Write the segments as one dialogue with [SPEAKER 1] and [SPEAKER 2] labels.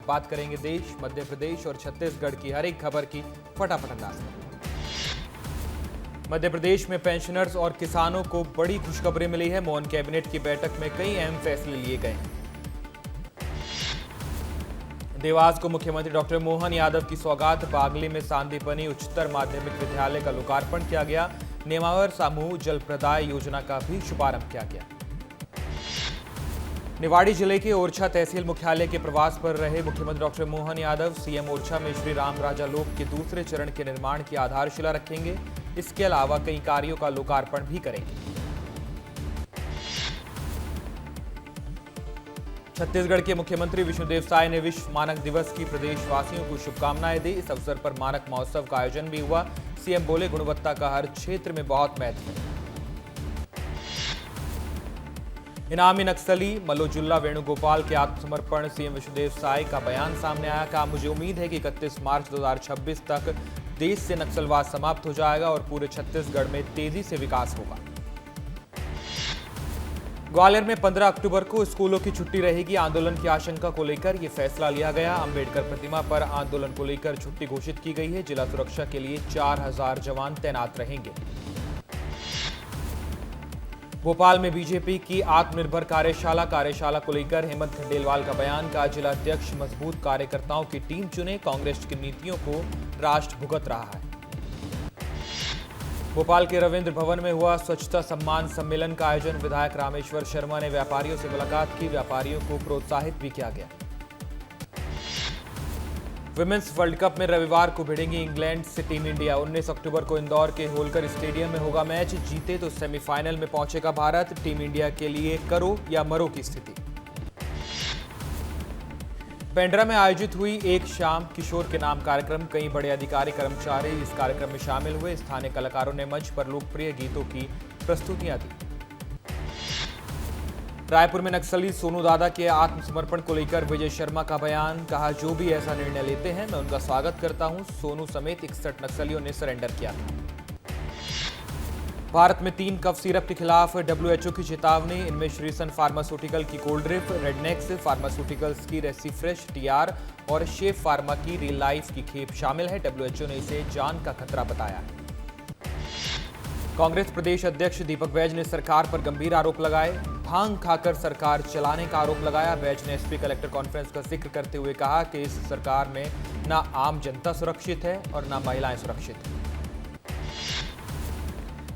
[SPEAKER 1] बात करेंगे देश, मध्य प्रदेश और छत्तीसगढ़ की हर एक खबर की फटाफट अंदाज में। मध्य प्रदेश में पेंशनर्स और किसानों को बड़ी खुशखबरी मिली है। मौन कैबिनेट की बैठक में कई अहम फैसले लिए गए। देवास को मुख्यमंत्री डॉक्टर मोहन यादव की सौगात। बागली में सांदीपनी उच्चतर माध्यमिक विद्यालय का लोकार्पण किया गया। नेमावर समूह जल प्रदाय योजना का भी शुभारंभ किया गया। निवाड़ी जिले के ओरछा तहसील मुख्यालय के प्रवास पर रहे मुख्यमंत्री डॉक्टर मोहन यादव सीएम ओरछा में श्री राम राजा लोक के दूसरे चरण के निर्माण की आधारशिला रखेंगे। इसके अलावा कई कार्यों का लोकार्पण भी करेंगे। छत्तीसगढ़ के मुख्यमंत्री विष्णुदेव साय ने विश्व मानक दिवस की प्रदेशवासियों को शुभकामनाएं दी। इस अवसर पर मानक महोत्सव का आयोजन भी हुआ। सीएम बोले, गुणवत्ता का हर क्षेत्र में बहुत महत्व है। इनामी नक्सली मल्लोजुल्ला वेणुगोपाल के आत्मसमर्पण। सीएम विष्णुदेव साय का बयान सामने आया। कहा, मुझे उम्मीद है कि 31 मार्च 2026 तक देश से नक्सलवाद समाप्त हो जाएगा और पूरे छत्तीसगढ़ में तेजी से विकास होगा। ग्वालियर में 15 अक्टूबर को स्कूलों की छुट्टी रहेगी। आंदोलन की आशंका को लेकर यह फैसला लिया गया। अंबेडकर प्रतिमा पर आंदोलन को लेकर छुट्टी घोषित की गई है। जिला सुरक्षा के लिए 4000 जवान तैनात रहेंगे। भोपाल में बीजेपी की आत्मनिर्भर कार्यशाला को लेकर हेमंत खंडेलवाल का बयान। का जिला अध्यक्ष मजबूत कार्यकर्ताओं की टीम चुने। कांग्रेस की नीतियों को राष्ट्र भुगत रहा है। भोपाल के रविंद्र भवन में हुआ स्वच्छता सम्मान सम्मेलन का आयोजन। विधायक रामेश्वर शर्मा ने व्यापारियों से मुलाकात की। व्यापारियों को प्रोत्साहित भी किया गया। विमेंस वर्ल्ड कप में रविवार को भिड़ेंगी इंग्लैंड से टीम इंडिया। 19 अक्टूबर को इंदौर के होलकर स्टेडियम में होगा मैच। जीते तो सेमीफाइनल में पहुंचेगा भारत। टीम इंडिया के लिए करो या मरो की स्थिति। पेंड्रा में आयोजित हुई एक शाम किशोर के नाम कार्यक्रम। कई बड़े अधिकारी कर्मचारी इस कार्यक्रम में शामिल हुए। स्थानीय कलाकारों ने मंच पर लोकप्रिय गीतों की प्रस्तुतियां दी। रायपुर में नक्सली सोनू दादा के आत्मसमर्पण को लेकर विजय शर्मा का बयान। कहा, जो भी ऐसा निर्णय लेते हैं मैं उनका स्वागत करता हूं। सोनू समेत 61 नक्सलियों ने सरेंडर किया था। भारत में 3 कफ सिरप के खिलाफ WHO की चेतावनी। इनमें श्रीसन फार्मास्यूटिकल की कोल्ड्रिप, रेडनेक्स फार्मास्यूटिकल्स की रेसिफ्रेश TR और शेफ फार्मा की रियल लाइफ की खेप शामिल है। WHO ने इसे जान का खतरा बताया है। कांग्रेस प्रदेश अध्यक्ष दीपक बैज ने सरकार पर गंभीर आरोप लगाए। भांग खाकर सरकार चलाने का आरोप लगाया। बैज ने एसपी कलेक्टर कॉन्फ्रेंस का जिक्र करते हुए कहा कि इस सरकार में न आम जनता सुरक्षित है और न महिलाएं सुरक्षित हैं।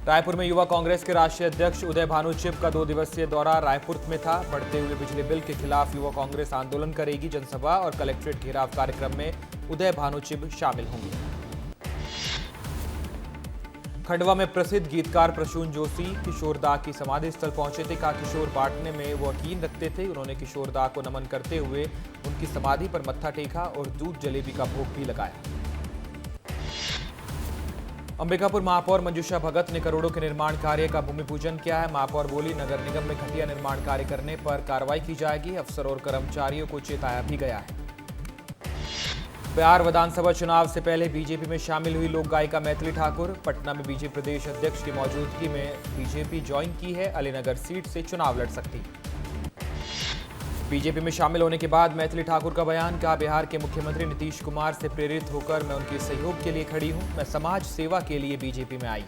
[SPEAKER 1] रायपुर में युवा कांग्रेस के राष्ट्रीय अध्यक्ष उदय भानुचिब का 2 दिवसीय दौरा रायपुर में था। बढ़ते हुए बिजली बिल के खिलाफ युवा कांग्रेस आंदोलन करेगी। जनसभा और कलेक्ट्रेट घेराव कार्यक्रम में उदय भानुचिब शामिल होंगे। खंडवा में प्रसिद्ध गीतकार प्रसून जोशी किशोर दा की समाधि स्थल पहुंचे थे। कहा, किशोर बांटने में वो यकीन रखते थे। उन्होंने किशोर दा को नमन करते हुए उनकी समाधि पर मत्था टेका और दूध जलेबी का भोग भी लगाया। अंबिकापुर महापौर मंजूषा भगत ने करोड़ों के निर्माण कार्य का भूमि पूजन किया है। महापौर बोली, नगर निगम में घटिया निर्माण कार्य करने पर कार्रवाई की जाएगी। अफसर और कर्मचारियों को चेताया भी गया है। बिहार विधानसभा चुनाव से पहले बीजेपी में शामिल हुई लोक गायिका मैथिली ठाकुर। पटना में बीजेपी प्रदेश अध्यक्ष की मौजूदगी में बीजेपी ज्वाइन की है। अलीनगर सीट से चुनाव लड़ सकती है। बीजेपी में शामिल होने के बाद मैथिली ठाकुर का बयान। कहा, बिहार के मुख्यमंत्री नीतीश कुमार से प्रेरित होकर मैं उनके सहयोग के लिए खड़ी हूं। मैं समाज सेवा के लिए बीजेपी में आई।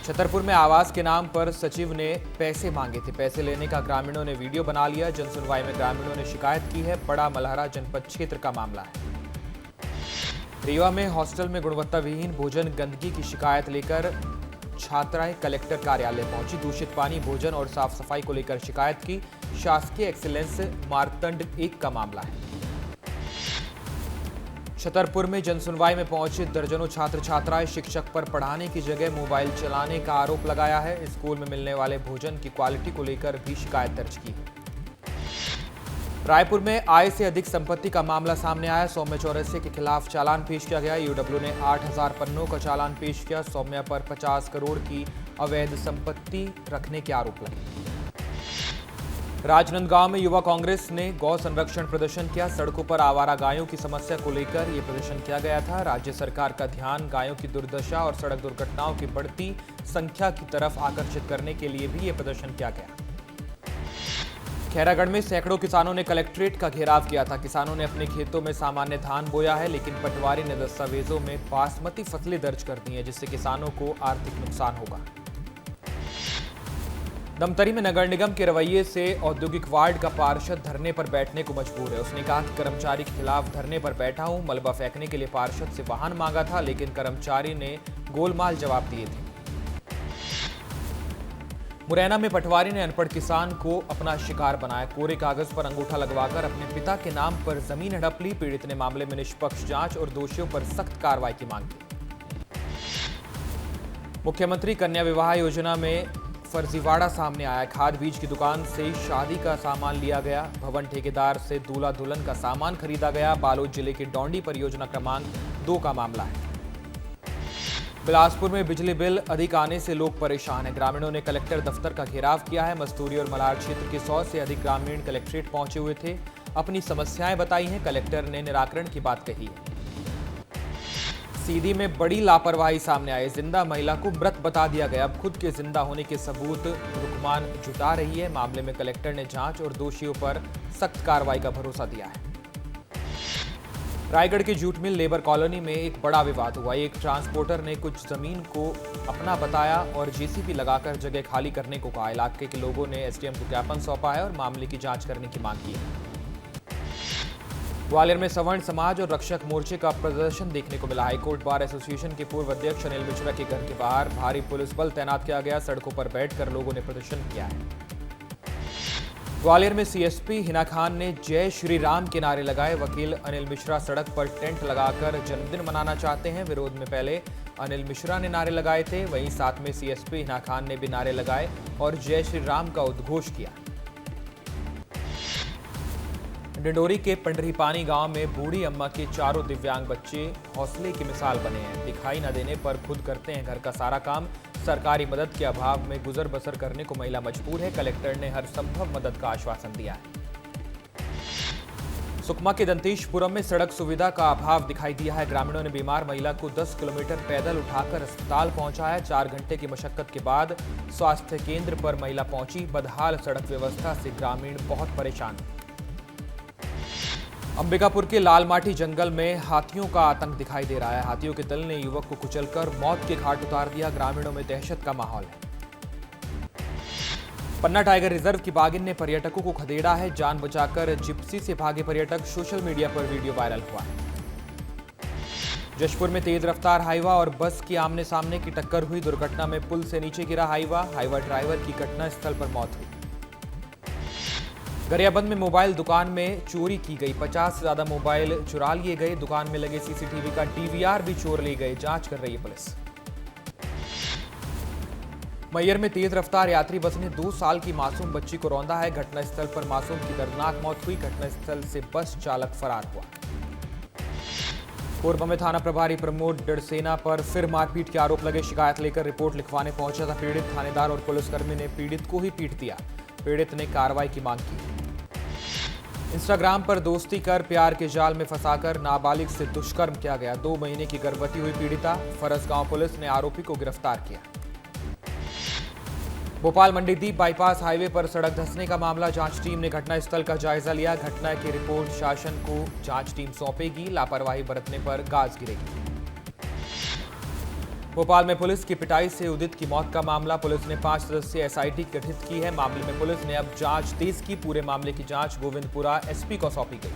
[SPEAKER 1] छतरपुर में आवास के नाम पर सचिव ने पैसे मांगे थे। पैसे लेने का ग्रामीणों ने वीडियो बना लिया। जनसुनवाई में ग्रामीणों ने शिकायत की है। बड़ा मलहरा जनपद क्षेत्र का मामला है। रीवा में हॉस्टल में गुणवत्ता विहीन भोजन गंदगी की शिकायत लेकर छात्राएं कलेक्टर कार्यालय पहुंची। दूषित पानी, भोजन और साफ सफाई को लेकर शिकायत की। शासकीय एक्सीलेंस मारतंड 1 का मामला है। छतरपुर में जनसुनवाई में पहुंचे दर्जनों छात्र छात्राएं शिक्षक पर पढ़ाने की जगह मोबाइल चलाने का आरोप लगाया है। स्कूल में मिलने वाले भोजन की क्वालिटी को लेकर भी शिकायत दर्ज की है। रायपुर में आय से अधिक संपत्ति का मामला सामने आया। सौम्या चौरसिया के खिलाफ चालान पेश किया गया। यूडब्ल्यू ने 8000 पन्नों का चालान पेश किया। सौम्या पर 50 करोड़ की अवैध संपत्ति रखने के आरोप लगे। राजनांदगांव में युवा कांग्रेस ने गौ संरक्षण प्रदर्शन किया। सड़कों पर आवारा गायों की समस्या को लेकर यह प्रदर्शन किया गया था। राज्य सरकार का ध्यान गायों की दुर्दशा और सड़क दुर्घटनाओं की बढ़ती संख्या की तरफ आकर्षित करने के लिए भी यह प्रदर्शन किया गया। खैरागढ़ में सैकड़ों किसानों ने कलेक्ट्रेट का घेराव किया था। किसानों ने अपने खेतों में सामान्य धान बोया है, लेकिन पटवारी ने दस्तावेजों में बासमती फसलें दर्ज कर दी हैं, जिससे किसानों को आर्थिक नुकसान होगा। दमतरी में नगर निगम के रवैये से औद्योगिक वार्ड का पार्षद धरने पर बैठने को मजबूर है। उसने कहा कि कर्मचारी के खिलाफ धरने पर बैठा हूं। मलबा फेंकने के लिए पार्षद से वाहन मांगा था, लेकिन कर्मचारी ने गोलमाल जवाब दिए थे। मुरैना में पटवारी ने अनपढ़ किसान को अपना शिकार बनाया। कोरे कागज पर अंगूठा लगवाकर अपने पिता के नाम पर जमीन हड़प ली। पीड़ित ने मामले में निष्पक्ष जांच और दोषियों पर सख्त कार्रवाई की मांग की। मुख्यमंत्री कन्या विवाह योजना में फर्जीवाड़ा सामने आया। खाद बीज की दुकान से शादी का सामान लिया गया। भवन ठेकेदार से दूल्हा दुल्हन का सामान खरीदा गया। बालोद जिले के डौंडी परियोजना क्रमांक 2 का मामला है। बिलासपुर में बिजली बिल अधिक आने से लोग परेशान हैं। ग्रामीणों ने कलेक्टर दफ्तर का घेराव किया है। मस्तूरी और मलार क्षेत्र के 100 से अधिक ग्रामीण कलेक्ट्रेट पहुंचे हुए थे। अपनी समस्याएं बताई हैं। कलेक्टर ने निराकरण की बात कही है। सीधी में बड़ी लापरवाही सामने आई। जिंदा महिला को मृत बता दिया गया। अब खुद के जिंदा होने के सबूत रुकमान जुटा रही है। मामले में कलेक्टर ने जांच और दोषियों पर सख्त कार्रवाई का भरोसा दिया है। रायगढ़ के जूट मिल लेबर कॉलोनी में एक बड़ा विवाद हुआ। एक ट्रांसपोर्टर ने कुछ जमीन को अपना बताया और जेसीबी लगाकर जगह खाली करने को कहा। इलाके के लोगों ने एसडीएम को ज्ञापन सौंपा है और मामले की जांच करने की मांग की है। ग्वालियर में सवर्ण समाज और रक्षक मोर्चे का प्रदर्शन देखने को मिला। हाईकोर्ट बार एसोसिएशन के पूर्व अध्यक्ष अनिल मिश्रा के घर के बाहर भारी पुलिस बल तैनात किया गया। सड़कों पर बैठकर लोगों ने प्रदर्शन किया है। ग्वालियर में सीएसपी हिना खान ने जय श्री राम के नारे लगाए। वकील अनिल मिश्रा सड़क पर टेंट लगाकर जन्मदिन मनाना चाहते हैं। विरोध में पहले अनिल मिश्रा ने नारे लगाए थे, वहीं साथ में सीएसपी हिना खान ने भी नारे लगाए और जय श्री राम का उद्घोष किया। डिंडोरी के पंडरीपानी गांव में बूढ़ी अम्मा के चारों दिव्यांग बच्चे हौसले की मिसाल बने हैं। दिखाई न देने पर खुद करते हैं घर का सारा काम। सरकारी मदद के अभाव में गुजर बसर करने को महिला मजबूर है। कलेक्टर ने हर संभव मदद का आश्वासन दिया है। सुकमा के दंतेशपुरम में सड़क सुविधा का अभाव दिखाई दिया है। ग्रामीणों ने बीमार महिला को 10 किलोमीटर पैदल उठाकर अस्पताल पहुंचाया। 4 घंटे की मशक्कत के बाद स्वास्थ्य केंद्र पर महिला पहुंची। बदहाल सड़क व्यवस्था से ग्रामीण बहुत परेशान हैं। अंबिकापुर के लालमाटी जंगल में हाथियों का आतंक दिखाई दे रहा है। हाथियों के दल ने युवक को कुचलकर मौत के घाट उतार दिया। ग्रामीणों में दहशत का माहौल है। पन्ना टाइगर रिजर्व की बाघिन ने पर्यटकों को खदेड़ा है। जान बचाकर जिप्सी से भागे पर्यटक। सोशल मीडिया पर वीडियो वायरल हुआ है। जशपुर में तेज रफ्तार हाईवा और बस की आमने सामने की टक्कर हुई। दुर्घटना में पुल से नीचे गिरा हाईवा ड्राइवर की घटनास्थल पर मौत हुई। गरियाबंद में मोबाइल दुकान में चोरी की गई। 50 से ज्यादा मोबाइल चुरा लिए गए। दुकान में लगे सीसीटीवी का डीवीआर भी चोर ले गए। जांच कर रही है पुलिस। मैयर में तेज रफ्तार यात्री बस ने 2 साल की मासूम बच्ची को रौंदा है। घटनास्थल पर मासूम की दर्दनाक मौत हुई। घटनास्थल से बस चालक फरार हुआ। कोरबा में थाना प्रभारी प्रमोद डड़सेना पर फिर मारपीट के आरोप लगे। शिकायत लेकर रिपोर्ट लिखवाने पहुंचा था पीड़ित। थानेदार और पुलिसकर्मी ने पीड़ित को ही पीट दिया। पीड़ित ने कार्रवाई की मांग की। इंस्टाग्राम पर दोस्ती कर प्यार के जाल में फंसाकर नाबालिग से दुष्कर्म किया गया। 2 महीने की गर्भवती हुई पीड़िता। फरसगांव पुलिस ने आरोपी को गिरफ्तार किया। भोपाल मंडीदीप बाईपास हाईवे पर सड़क धंसने का मामला। जांच टीम ने घटनास्थल का जायजा लिया। घटना की रिपोर्ट शासन को जांच टीम सौंपेगी। लापरवाही बरतने पर गाज गिरेगी। भोपाल में पुलिस की पिटाई से उदित की मौत का मामला। पुलिस ने 5 सदस्यीय एसआईटी गठित की है। मामले में पुलिस ने अब जांच तेज की। पूरे मामले की जांच गोविंदपुरा एसपी को सौंपी गई।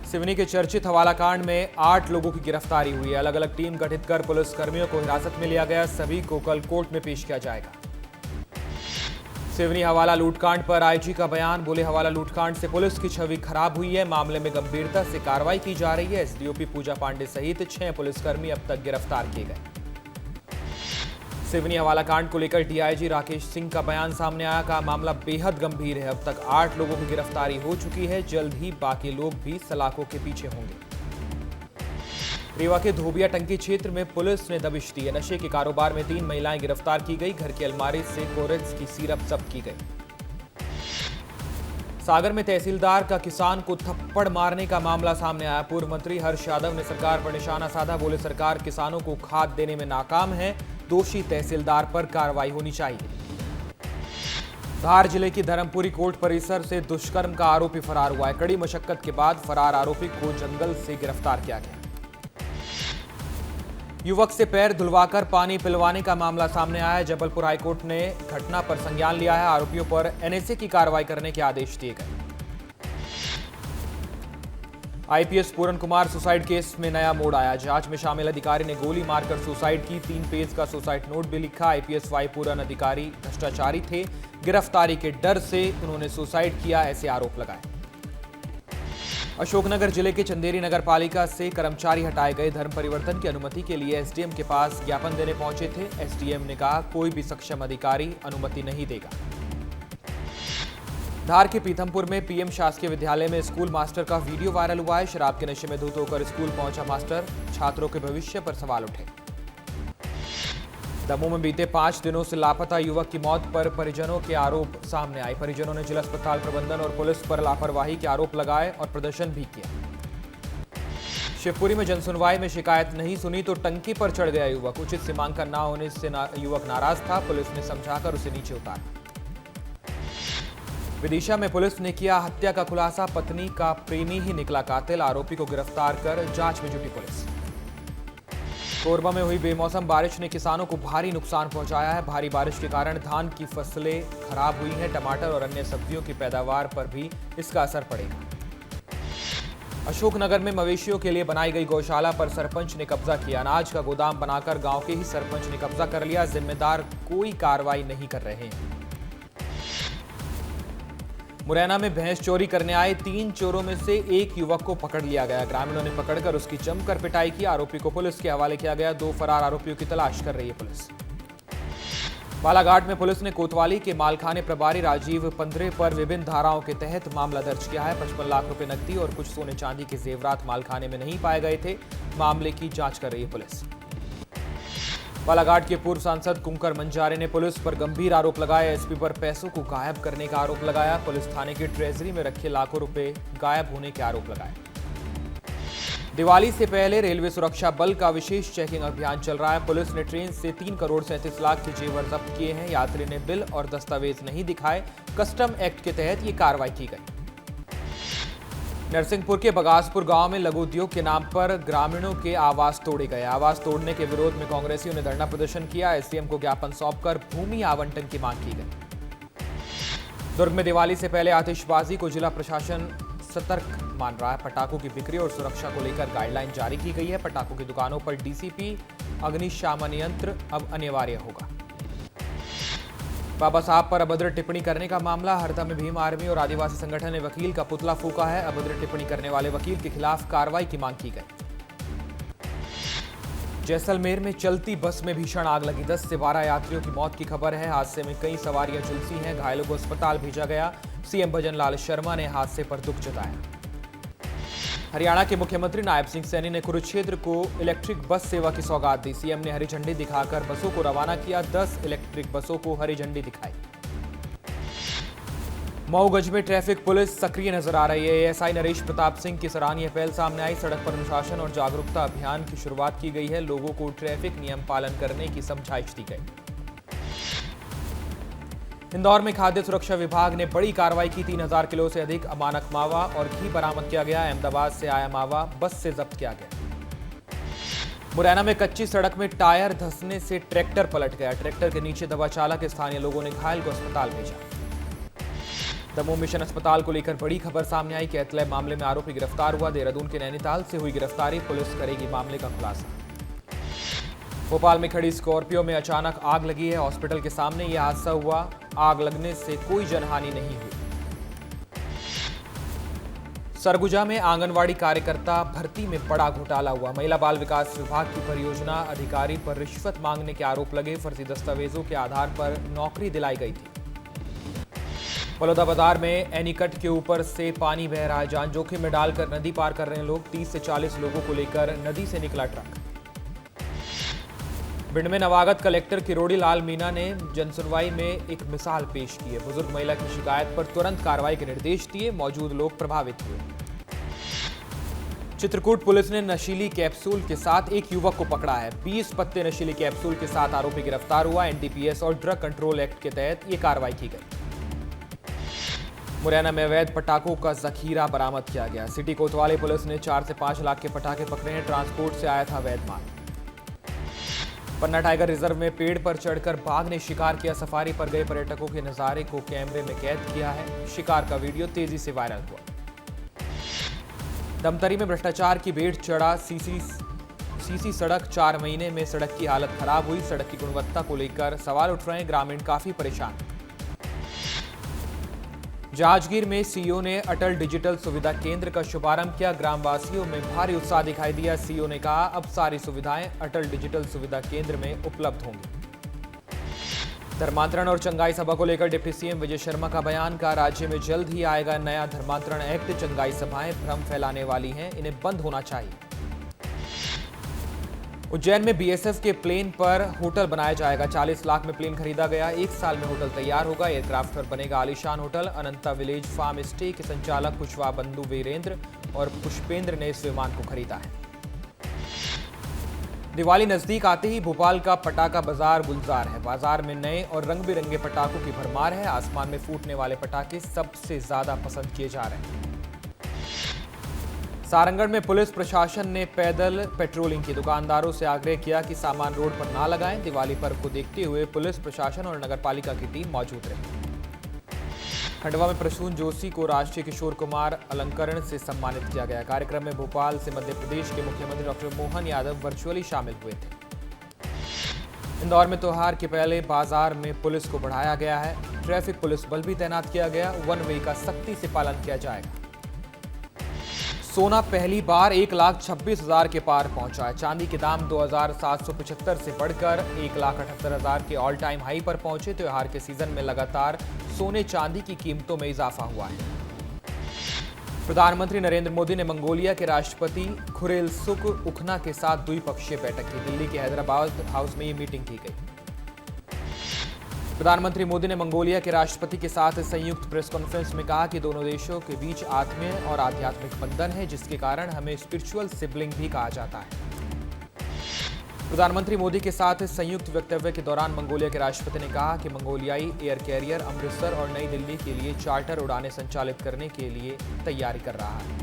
[SPEAKER 1] सिवनी के चर्चित हवाला कांड में 8 लोगों की गिरफ्तारी हुई है। अलग अलग टीम गठित कर पुलिस कर्मियों को हिरासत में लिया गया। सभी को कल कोर्ट में पेश किया जाएगा। सिवनी हवाला लूटकांड पर आईजी का बयान। बोले हवाला लूटकांड से पुलिस की छवि खराब हुई है। मामले में गंभीरता से कार्रवाई की जा रही है। एसडीओपी पूजा पांडे सहित 6 पुलिसकर्मी अब तक गिरफ्तार किए गए। सिवनी हवाला कांड को लेकर डीआईजी राकेश सिंह का बयान सामने आया। कहा मामला बेहद गंभीर है। अब तक 8 लोगों की गिरफ्तारी हो चुकी है। जल्द ही बाकी लोग भी सलाखों के पीछे होंगे। रीवा के धोबिया टंकी क्षेत्र में पुलिस ने दबिश दी है। नशे के कारोबार में 3 महिलाएं गिरफ्तार की गई। घर की अलमारी से कोरेक्स की सिरप जब्त की गई। सागर में तहसीलदार का किसान को थप्पड़ मारने का मामला सामने आया। पूर्व मंत्री हर्ष यादव ने सरकार पर निशाना साधा। बोले सरकार किसानों को खाद देने में नाकाम है। दोषी तहसीलदार पर कार्रवाई होनी चाहिए। धार जिले की धर्मपुरी कोर्ट परिसर से दुष्कर्म का आरोपी फरार हुआ है। कड़ी मशक्कत के बाद फरार आरोपी को जंगल से गिरफ्तार किया गया। युवक से पैर धुलवाकर पानी पिलवाने का मामला सामने आया है। जबलपुर हाईकोर्ट ने घटना पर संज्ञान लिया है। आरोपियों पर एनएसए की कार्रवाई करने के आदेश दिए गए। आईपीएस पूरन कुमार सुसाइड केस में नया मोड़ आया। जांच में शामिल अधिकारी ने गोली मारकर सुसाइड की। 3 पेज का सुसाइड नोट भी लिखा। आईपीएस वाई पूरन अधिकारी भ्रष्टाचारी थे। गिरफ्तारी के डर से उन्होंने सुसाइड किया, ऐसे आरोप लगाए। अशोकनगर जिले के चंदेरी नगर पालिका से कर्मचारी हटाए गए। धर्म परिवर्तन की अनुमति के लिए एसडीएम के पास ज्ञापन देने पहुंचे थे। एसडीएम ने कहा कोई भी सक्षम अधिकारी अनुमति नहीं देगा। धार के पीथमपुर में पीएम शासकीय विद्यालय में स्कूल मास्टर का वीडियो वायरल हुआ है। शराब के नशे में धुत होकर स्कूल पहुंचा मास्टर। छात्रों के भविष्य पर सवाल उठे। दमोह में बीते 5 दिनों से लापता युवक की मौत पर परिजनों के आरोप सामने आए। परिजनों ने जिला अस्पताल प्रबंधन और पुलिस पर लापरवाही के आरोप लगाए और प्रदर्शन भी किया। शिवपुरी में जनसुनवाई में शिकायत नहीं सुनी तो टंकी पर चढ़ गया युवक। उचित सीमांकन न होने से युवक नाराज था। पुलिस ने समझाकर उसे नीचे उतारा। विदिशा में पुलिस ने किया हत्या का खुलासा। पत्नी का प्रेमी ही निकला कातिल। आरोपी को गिरफ्तार कर जांच में जुटी पुलिस। कोरबा में हुई बेमौसम बारिश ने किसानों को भारी नुकसान पहुंचाया है। भारी बारिश के कारण धान की फसलें खराब हुई हैं। टमाटर और अन्य सब्जियों की पैदावार पर भी इसका असर पड़ेगा। अशोकनगर में मवेशियों के लिए बनाई गई गौशाला पर सरपंच ने कब्जा किया। अनाज का गोदाम बनाकर गांव के ही सरपंच ने कब्जा कर लिया। जिम्मेदार कोई कार्रवाई नहीं कर रहे हैं। मुरैना में भैंस चोरी करने आए 3 चोरों में से एक युवक को पकड़ लिया गया। ग्रामीणों ने पकड़कर उसकी जमकर पिटाई की। आरोपी को पुलिस के हवाले किया गया। 2 फरार आरोपियों की तलाश कर रही है पुलिस। बालाघाट में पुलिस ने कोतवाली के मालखाने प्रभारी राजीव पंद्रे पर विभिन्न धाराओं के तहत मामला दर्ज किया है। 55 लाख रुपए नकदी और कुछ सोने चांदी के जेवरात मालखाने में नहीं पाए गए थे। मामले की जांच कर रही है पुलिस। बालाघाट के पूर्व सांसद कुंकर मंजारे ने पुलिस पर गंभीर आरोप लगाए। एसपी पर पैसों को गायब करने का आरोप लगाया। पुलिस थाने की ट्रेजरी में रखे लाखों रुपए गायब होने के आरोप लगाए। दिवाली से पहले रेलवे सुरक्षा बल का विशेष चेकिंग अभियान चल रहा है। पुलिस ने ट्रेन से 3 करोड़ 37 लाख के जेवर जब्त किए हैं। यात्री ने बिल और दस्तावेज नहीं दिखाए। कस्टम एक्ट के तहत ये कार्रवाई की गई। नरसिंहपुर के बगासपुर गांव में लघु उद्योग के नाम पर ग्रामीणों के आवास तोड़े गए। आवास तोड़ने के विरोध में कांग्रेसियों ने धरना प्रदर्शन किया। एसडीएम को ज्ञापन सौंपकर भूमि आवंटन की मांग की गई। दुर्ग में दिवाली से पहले आतिशबाजी को जिला प्रशासन सतर्क मान रहा है। पटाखों की बिक्री और सुरक्षा को लेकर गाइडलाइन जारी की गई है। पटाखों की दुकानों पर डीसीपी अग्निशामन यंत्र अब अनिवार्य होगा। बाबा साहब पर अभद्र टिप्पणी करने का मामला। हरदा में भीम आर्मी और आदिवासी संगठन ने वकील का पुतला फूंका है। अभद्र टिप्पणी करने वाले वकील के खिलाफ कार्रवाई की मांग की गई। जैसलमेर में चलती बस में भीषण आग लगी। 10 से 12 यात्रियों की मौत की खबर है। हादसे में कई सवारियां झुलसी हैं। घायलों को अस्पताल भेजा गया। सीएम भजन लाल शर्मा ने हादसे पर दुख जताया। हरियाणा के मुख्यमंत्री नायब सिंह सैनी ने कुरुक्षेत्र को इलेक्ट्रिक बस सेवा की सौगात दी। सीएम ने हरी झंडी दिखाकर बसों को रवाना किया। 10 इलेक्ट्रिक बसों को हरी झंडी दिखाई। मऊगंज में ट्रैफिक पुलिस सक्रिय नजर आ रही है। एएसआई नरेश प्रताप सिंह की सराहनीय पहल सामने आई। सड़क पर अनुशासन और जागरूकता अभियान की शुरुआत की गई है। लोगों को ट्रैफिक नियम पालन करने की समझाइश दी गई। इंदौर में खाद्य सुरक्षा विभाग ने बड़ी कार्रवाई की। 3000 किलो से अधिक अमानक मावा और घी बरामद किया गया। अहमदाबाद से आया मावा बस से जब्त किया गया। मुरैना में कच्ची सड़क में टायर धंसने से ट्रैक्टर पलट गया। ट्रैक्टर के नीचे दबा चालक। स्थानीय लोगों ने घायल को अस्पताल भेजा। दमोह मिशन अस्पताल को लेकर बड़ी खबर सामने आई। कैथलैब मामले में आरोपी गिरफ्तार हुआ। देहरादून के नैनीताल से हुई गिरफ्तारी। पुलिस करेगी मामले का खुलासा। भोपाल में खड़ी स्कॉर्पियो में अचानक आग लगी है। हॉस्पिटल के सामने यह हादसा हुआ। आग लगने से कोई जनहानि नहीं हुई। सरगुजा में आंगनवाड़ी कार्यकर्ता भर्ती में बड़ा घोटाला हुआ। महिला बाल विकास विभाग की परियोजना अधिकारी पर रिश्वत मांगने के आरोप लगे। फर्जी दस्तावेजों के आधार पर नौकरी दिलाई गई थी। बलौदाबाजार में एनीकट के ऊपर से पानी बह रहा है। जान जोखिम में डालकर नदी पार कर रहे हैं लोग। 30 से 40 लोगों को लेकर नदी से निकला ट्रक। भिंड में नवागत कलेक्टर किरोड़ी लाल मीणा ने जनसुनवाई में एक मिसाल पेश की है। बुजुर्ग महिला की शिकायत पर तुरंत कार्रवाई के निर्देश दिए। मौजूद लोग प्रभावित हुए। चित्रकूट पुलिस ने नशीली कैप्सूल के साथ एक युवक को पकड़ा है। 20 पत्ते नशीली कैप्सूल के साथ आरोपी गिरफ्तार हुआ। एनडीपीएस और ड्रग कंट्रोल एक्ट के तहत यह कार्रवाई की गई। मुरैना में अवैध पटाखों का जखीरा बरामद किया गया। सिटी कोतवाली पुलिस ने 4 से 5 लाख के पटाखे पकड़े हैं। ट्रांसपोर्ट से आया था अवैध माल। पन्ना टाइगर रिजर्व में पेड़ पर चढ़कर बाघ ने शिकार किया। सफारी पर गए पर्यटकों के नजारे को कैमरे में कैद किया है। शिकार का वीडियो तेजी से वायरल हुआ। दमतरी में भ्रष्टाचार की भेंट चढ़ा सीसी सड़क। 4 महीने में सड़क की हालत खराब हुई। सड़क की गुणवत्ता को लेकर सवाल उठ रहे हैं। ग्रामीण काफी परेशान। जांजगीर में सीईओ ने अटल डिजिटल सुविधा केंद्र का शुभारंभ किया। ग्रामवासियों में भारी उत्साह दिखाई दिया। सीईओ ने कहा, अब सारी सुविधाएं अटल डिजिटल सुविधा केंद्र में उपलब्ध होंगी। धर्मांतरण और चंगाई सभा को लेकर डिप्टी सीएम विजय शर्मा का बयान। का राज्य में जल्द ही आएगा नया धर्मांतरण एक्ट। चंगाई सभाएं भ्रम फैलाने वाली हैं, इन्हें बंद होना चाहिए। उज्जैन में बीएसएफ के प्लेन पर होटल बनाया जाएगा। 40 लाख में प्लेन खरीदा गया। 1 साल में होटल तैयार होगा। एयरक्राफ्ट पर बनेगा आलीशान होटल। अनंता विलेज फार्म स्टे के संचालक कुशवाहा बंधु वीरेंद्र और पुष्पेंद्र ने इस विमान को खरीदा है। दिवाली नजदीक आते ही भोपाल का पटाखा बाजार गुलजार है। बाजार में नए और रंग बिरंगे पटाखों की भरमार है। आसमान में फूटने वाले पटाखे सबसे ज्यादा पसंद किए जा रहे हैं। सारंगढ़ में पुलिस प्रशासन ने पैदल पेट्रोलिंग की। दुकानदारों से आग्रह किया कि सामान रोड पर ना लगाएं। दिवाली पर्व को देखते हुए पुलिस प्रशासन और नगरपालिका की टीम मौजूद रही। खंडवा में प्रसून जोशी को राष्ट्रीय किशोर कुमार अलंकरण से सम्मानित किया गया। कार्यक्रम में भोपाल से मध्य प्रदेश के मुख्यमंत्री डॉक्टर मोहन यादव वर्चुअली शामिल हुए थे। इंदौर में त्योहार के पहले बाजार में पुलिस को बढ़ाया गया है। ट्रैफिक पुलिस बल भी तैनात किया गया। 1 वे का सख्ती से पालन किया जाएगा। सोना पहली बार 1,26,000 के पार पहुंचा है। चांदी के दाम 2,775 से बढ़कर 1,78,000 के ऑल टाइम हाई पर पहुंचे। त्योहार के सीजन में लगातार सोने चांदी की कीमतों में इजाफा हुआ है। प्रधानमंत्री नरेंद्र मोदी ने मंगोलिया के राष्ट्रपति खुरेलसुख उखना के साथ द्विपक्षीय बैठक की। दिल्ली के हैदराबाद हाउस में ये मीटिंग की गई। प्रधानमंत्री मोदी ने मंगोलिया के राष्ट्रपति के साथ संयुक्त प्रेस कॉन्फ्रेंस में कहा कि दोनों देशों के बीच आत्मीय और आध्यात्मिक बंधन है, जिसके कारण हमें स्पिरिचुअल सिबलिंग भी कहा जाता है। प्रधानमंत्री मोदी के साथ संयुक्त वक्तव्य के दौरान मंगोलिया के राष्ट्रपति ने कहा कि मंगोलियाई एयर कैरियर अमृतसर और नई दिल्ली के लिए चार्टर उड़ानें संचालित करने के लिए तैयारी कर रहा है।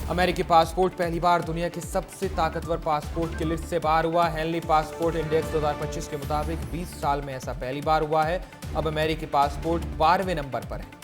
[SPEAKER 1] अमेरिकी पासपोर्ट पहली बार दुनिया के सबसे ताकतवर पासपोर्ट की लिस्ट से बाहर हुआ। हेनली पासपोर्ट इंडेक्स 2025 के मुताबिक 20 साल में ऐसा पहली बार हुआ है। अब अमेरिकी पासपोर्ट 12वें नंबर पर है।